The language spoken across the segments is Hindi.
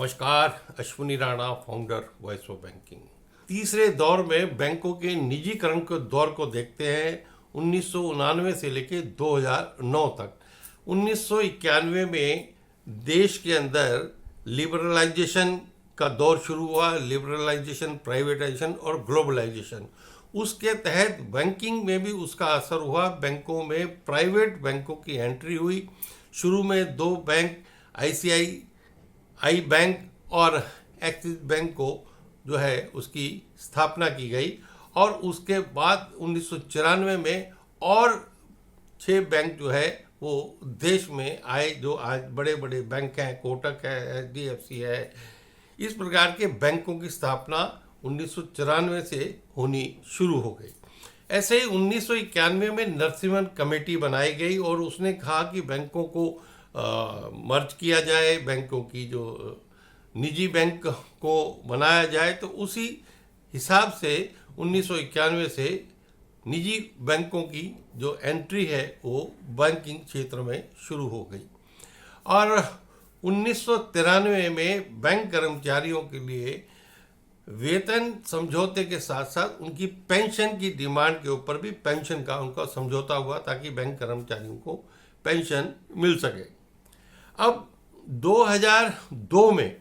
नमस्कार, Ashwini Rana, founder voice of banking. तीसरे दौर में बैंकों के निजीकरण के दौर को देखते हैं 1999 से लेकर 2009 तक। 1991 में देश के अंदर लिबरलाइजेशन का दौर शुरू हुआ, लिबरलाइजेशन, प्राइवेटाइजेशन और ग्लोबलाइजेशन। उसके तहत बैंकिंग में भी उसका असर हुआ। बैंकों में प्राइवेट बैंकों की एंट्री हुई। शुरू में दो बैंक, आईसीआईसीआई बैंक और एक्सिस बैंक को जो है उसकी स्थापना की गई और उसके बाद 1994 में और 6 बैंक जो है वो देश में आए, जो आज बड़े बड़े बैंक हैं, कोटक है, एचडीएफसी है। इस प्रकार के बैंकों की स्थापना 1994 से होनी शुरू हो गई। ऐसे ही 1991 में नरसिम्हन कमेटी बनाई गई और उसने कहा कि बैंकों को मर्ज किया जाए, बैंकों की जो निजी बैंक को बनाया जाए। तो उसी हिसाब से 1991 से निजी बैंकों की जो एंट्री है वो बैंकिंग क्षेत्र में शुरू हो गई और 1993 में बैंक कर्मचारियों के लिए वेतन समझौते के साथ साथ उनकी पेंशन की डिमांड के ऊपर भी पेंशन का उनका समझौता हुआ ताकि बैंक कर्मचारियों को पेंशन मिल सके। अब 2002 में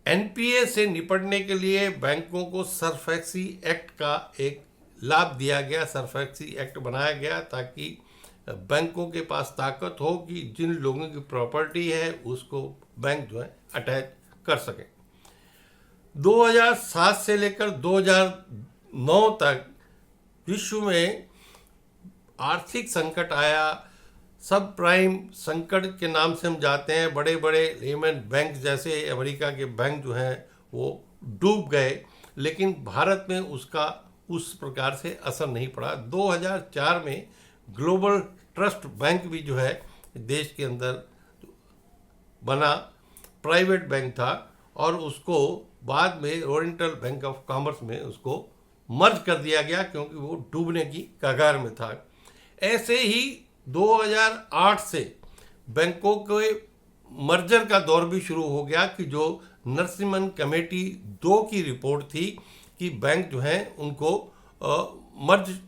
एनपीए से निपटने के लिए बैंकों को सरफेक्सी एक्ट का एक लाभ दिया गया, सरफेक्सी एक्ट बनाया गया ताकि बैंकों के पास ताकत हो कि जिन लोगों की प्रॉपर्टी है उसको बैंक जो है अटैच कर सके। 2007 से लेकर 2009 तक विश्व में आर्थिक संकट आया। सब प्राइम संकट के नाम से हम जाते हैं। बड़े बड़े लेमन बैंक जैसे अमेरिका के बैंक जो हैं वो डूब गए, लेकिन भारत में उसका उस प्रकार से असर नहीं पड़ा। 2004 में ग्लोबल ट्रस्ट बैंक भी जो है देश के अंदर बना, प्राइवेट बैंक था और उसको बाद में ओरिएंटल बैंक ऑफ कॉमर्स में उसको मर्ज कर दिया गया क्योंकि वो डूबने की कगार में था। ऐसे ही 2008 से बैंकों के मर्जर का दौर भी शुरू हो गया कि जो नरसिम्हन कमेटी 2 की रिपोर्ट थी कि बैंक जो हैं उनको मर्ज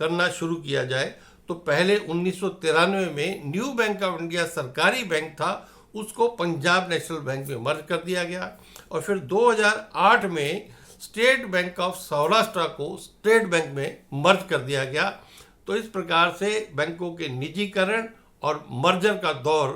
करना शुरू किया जाए। तो पहले 1993 में न्यू बैंक ऑफ इंडिया सरकारी बैंक था, उसको पंजाब नेशनल बैंक में मर्ज कर दिया गया और फिर 2008 में स्टेट बैंक ऑफ सौराष्ट्र को स्टेट बैंक में मर्ज कर दिया गया। तो इस प्रकार से बैंकों के निजीकरण और मर्जर का दौर